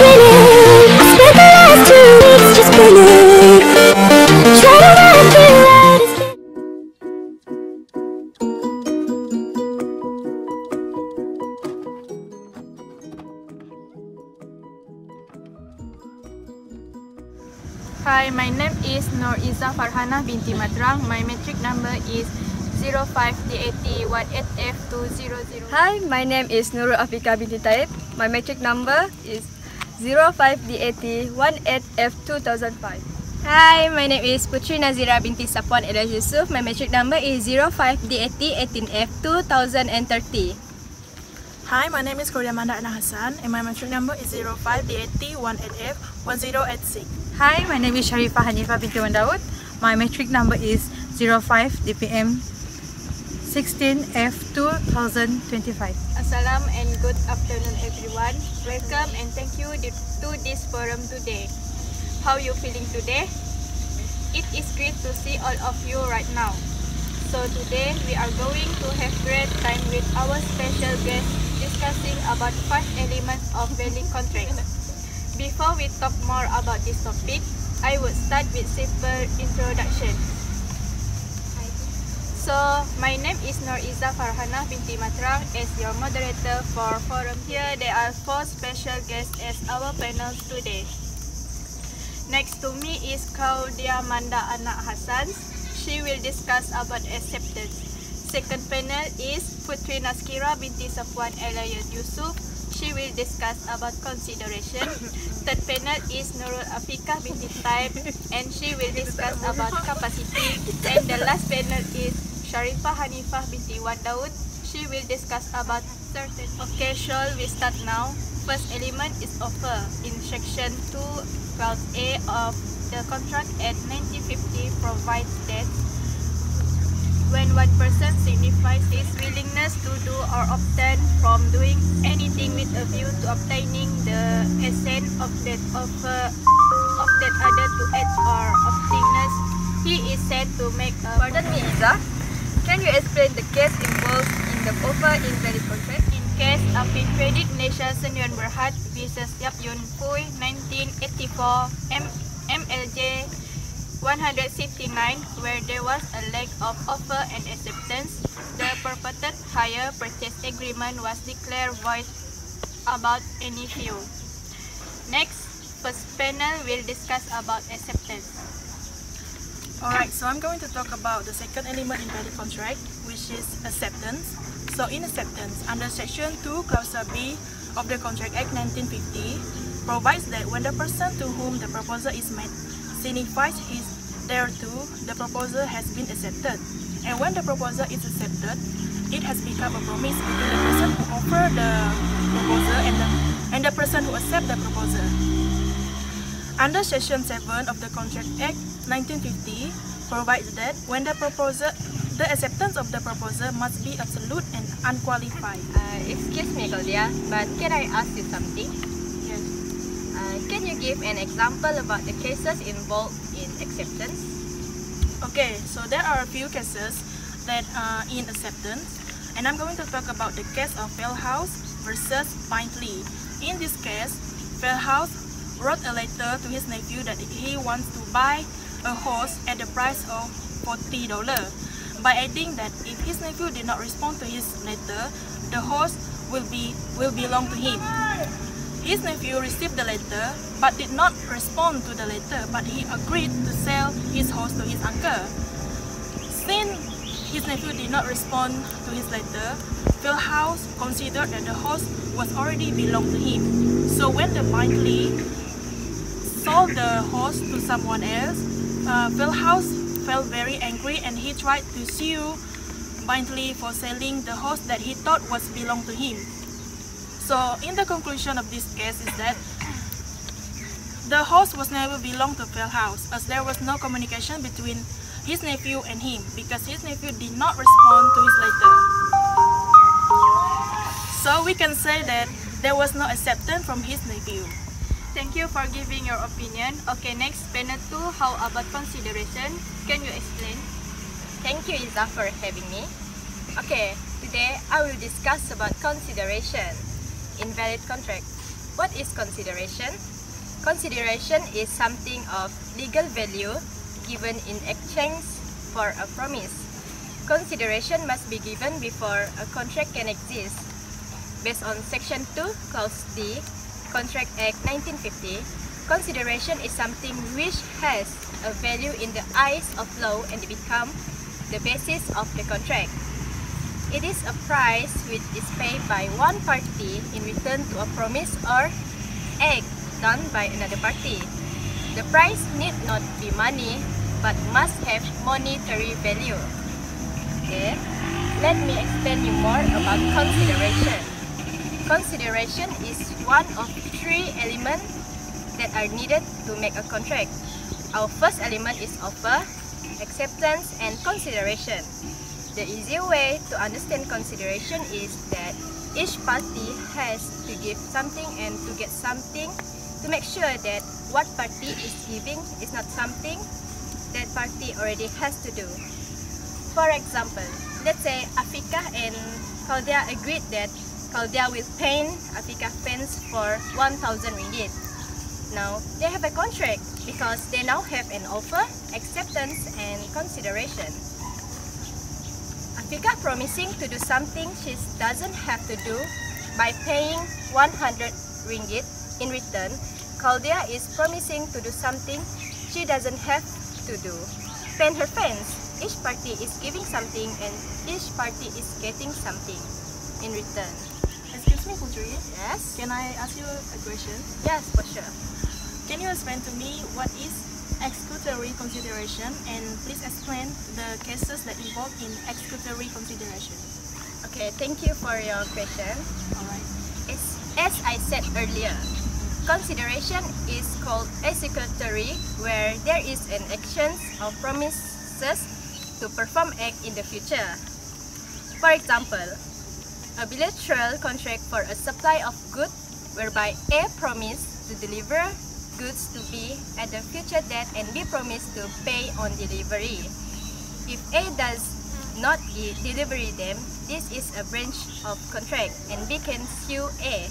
spinning. I spent the last 2 weeks just spinning. Try to work it out. Hi, my name is Nur'Izzah Farhanah Binti Materang. My matric number is 05DAT18F200. Hi, my name is Nurul Afiqah Binti Taib. My matric number is 05DAT18F2005. Hi, my name is Puteri Nazxira Binti Sapuan alias Yusuf. My matric number is 05DAT18F2030. Hi, my name is Claudia, Mandak and Hassan, and my matric number is 05DAT18F1086. Hi, my name is Sharifah Hanifah Binti Daud. My matric number is 05DPM16F2025. Assalam and good afternoon everyone. Welcome and thank you to this forum today. How you feeling today? It is great to see all of you right now. So today we are going to have great time with our special guest discussing about 5 elements of valid contract. Before we talk more about this topic, I would start with simple introduction. So, my name is Nur'Izzah Farhanah Binti Materang as your moderator for forum. Here there are 4 special guests as our panels today. Next to me is Claudia Mandak anak Hassan. She will discuss about acceptance. Second panel is Puteri Nazxira Binti Sapuan alias Yusuf. She will discuss about consideration. Third panel is Nurul Afiqah Binti Taib and she will discuss about capacity. And the last panel is Sharifah Hanifah Binti Daud. She will discuss about certain. Okay, shall we start now? First element is offer. In section 2, clause A of the contract at 1950 provides that when one person signifies his willingness to do or obtain from doing anything with a view to obtaining the assent of that other to act or obtainers, he is said to make a... Pardon me, Izzah. Can you explain the case involved in the offer in valid contract? In case of Credit Malaysia Senior Berhad vs. Yap Yun Pui 1984 MLJ 169, where there was a lack of offer and acceptance, the purported hire purchase agreement was declared void about any view. Next, first panel will discuss about acceptance. Alright, so I'm going to talk about the second element in valid contract, which is acceptance. So in acceptance, under section 2, clause B of the Contract Act 1950, provides that when the person to whom the proposal is made signifies his thereto, the proposal has been accepted. And when the proposal is accepted, it has become a promise between the person who offered the proposal and the person who accepts the proposal. Under section 7 of the Contract Act 1950 provides that when the acceptance of the proposal must be absolute and unqualified. Excuse me, Claudia, but can I ask you something? Yes. Can you give an example about the cases involved in acceptance? Okay, so there are a few cases that are in acceptance, and I'm going to talk about the case of Farhanah versus Binti. In this case, Farhanah wrote a letter to his nephew that he wants to buy a horse at the price of $40, by adding that if his nephew did not respond to his letter, the horse will belong to him. His nephew received the letter but did not respond to the letter, but he agreed to sell his horse to his uncle. Since his nephew did not respond to his letter, Farhanah considered that the horse was already belonged to him. So when the Binti sold the horse to someone else, Farhanah felt very angry and he tried to sue Binti for selling the horse that he thought was belonged to him. So in the conclusion of this case is that the horse was never belonged to Farhanah, as there was no communication between his nephew and him because his nephew did not respond to his letter. So we can say that there was no acceptance from his nephew. Thank you for giving your opinion. Okay, next, panel 2, how about consideration? Can you explain? Thank you, Izzah, for having me. Okay, today I will discuss about consideration in valid contract. What is consideration? Consideration is something of legal value given in exchange for a promise. Consideration must be given before a contract can exist. Based on Section 2, Clause D, Contract Act 1950, consideration is something which has a value in the eyes of law and become the basis of the contract. It is a price which is paid by one party in return to a promise or act done by another party. The price need not be money but must have monetary value. Okay, let me explain you more about consideration. Consideration is one of three elements that are needed to make a contract. Our first element is offer, acceptance, and consideration. The easy way to understand consideration is that each party has to give something and to get something to make sure that what party is giving is not something that party already has to do. For example, let's say Afiqah and Claudia agreed that Claudia will paint Afiqah fence for 1,000 ringgit. Now, they have a contract because they now have an offer, acceptance, and consideration. Afiqah promising to do something she doesn't have to do by paying 100 ringgit. In return, Claudia is promising to do something she doesn't have to do. Paint her fence. Each party is giving something and each party is getting something in return. Excuse me, Puteri. Yes? Can I ask you a question? Yes, for sure. Can you explain to me what is executory consideration, and please explain the cases that involve in executory consideration? Okay, thank you for your question. Alright. As I said earlier, consideration is called executory where there is an action of promises to perform act in the future. For example, a bilateral contract for a supply of goods whereby A promised to deliver goods to B at the future date and B promised to pay on delivery. If A does not deliver them, this is a branch of contract and B can sue A.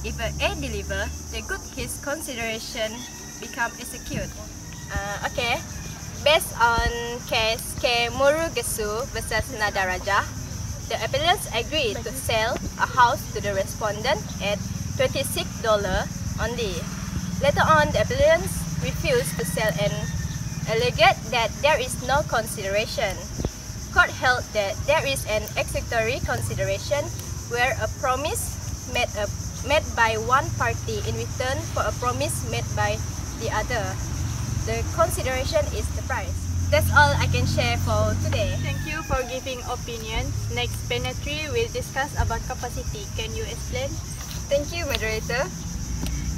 If A deliver, the good his consideration become execute. Okay, based on case K Murugesu versus Nadaraja, the appellants agreed to sell a house to the respondent at $26 only. Later on, the appellants refused to sell and alleged that there is no consideration. Court held that there is an executory consideration where a promise made by one party in return for a promise made by the other. The consideration is the price. That's all I can share for today. Thank you for giving opinion. Next, Puteri will discuss about capacity. Can you explain? Thank you, moderator.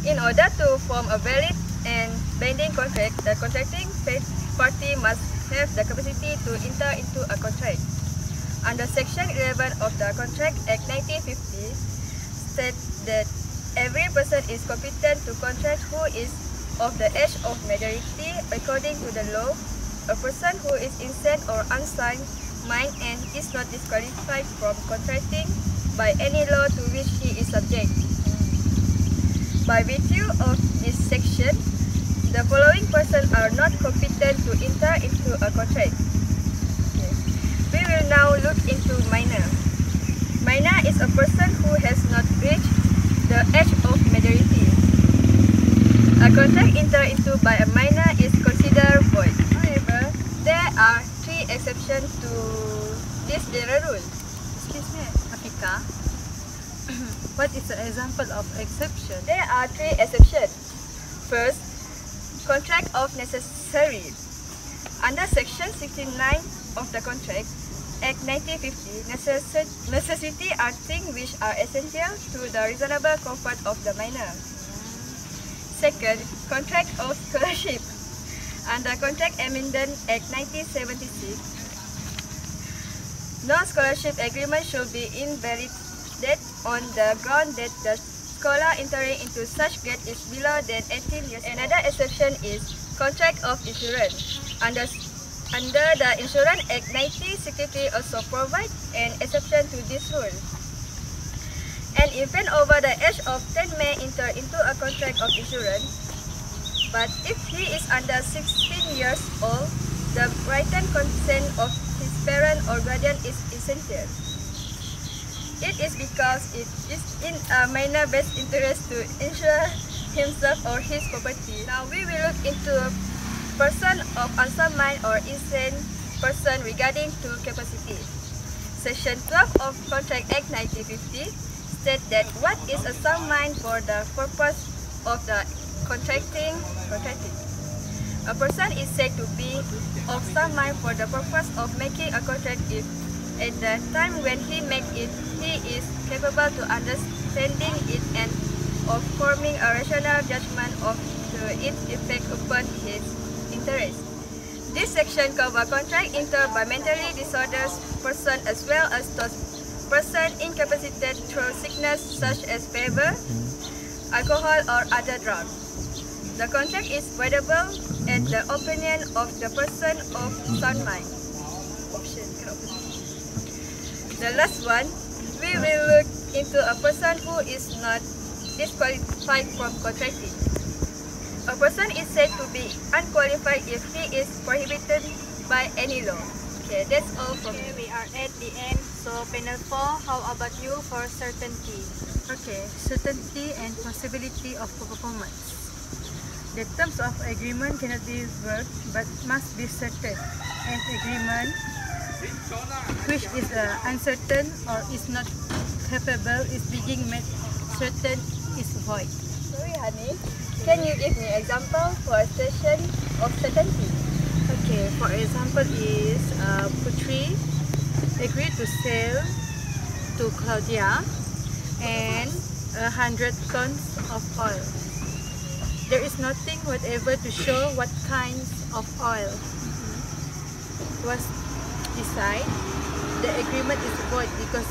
In order to form a valid and binding contract, the contracting party must have the capacity to enter into a contract. Under Section 11 of the Contract Act 1950, states that every person is competent to contract who is of the age of majority according to the law. A person who is insane or unsound mind and is not disqualified from contracting by any law to which he is subject. By virtue of this section, the following persons are not competent to enter into a contract. We will now look into minor. Minor is a person who has not reached the age of majority. A contract entered into by a minor is considered void. However, there are three exceptions to this general rule. Excuse me, Afiqah. What is an example of exception? There are three exceptions. First, contract of necessary. Under Section 69 of the Contract Act 1950, necessity are things which are essential to the reasonable comfort of the minor. Second, contract of scholarship. Under Contract Amendment Act 1976, no scholarship agreement should be invalid on the ground that the scholar entering into such grade is below than 18 years. Another exception is contract of insurance. Under the Insurance Act 1963 also provides an exception to this rule. An event over the age of 10 may enter into a contract of insurance, but if he is under 16 years old, the written consent of his parent or guardian is essential. It is because it is in a minor best interest to insure himself or his property. Now we will look into a person of unsound mind or insane person regarding to capacity. Section 12 of Contract Act 1950 states that what is a sound mind for the purpose of the contracting. A person is said to be of sound mind for the purpose of making a contract if at the time when he makes it, he is capable to understanding it and of forming a rational judgment of its effect upon his interest. This section covers contract entered by mentally disordered person as well as those persons incapacitated through sickness such as fever, alcohol or other drugs. The contract is voidable at the opinion of the person of sound mind. The last one, we will look into a person who is not disqualified from contracting. A person is said to be unqualified if he is prohibited by any law. Okay, that's all from me. We are at the end. So panel 4, how about you for certainty? Okay, certainty and possibility of performance. The terms of agreement cannot be verbal but must be certain. An agreement which is uncertain or is not capable is being made certain is void. Sorry, honey. Can you give me an example for a session of certainty? Okay, for example is Puteri agreed to sell to Claudia and 100 tons of oil. There is nothing whatever to show what kinds of oil was decided. The agreement is void because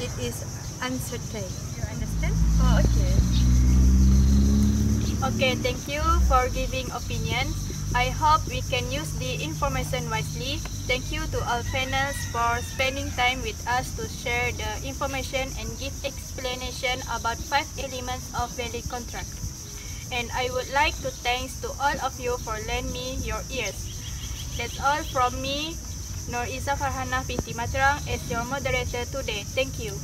it is uncertain. You understand? Oh, okay. Okay, thank you for giving opinions. I hope we can use the information wisely. Thank you to all panels for spending time with us to share the information and give explanation about 5 elements of valid contract. And I would like to thanks to all of you for lending me your ears. That's all from me, Nur'Izzah Farhanah Binti Materang, as your moderator today. Thank you.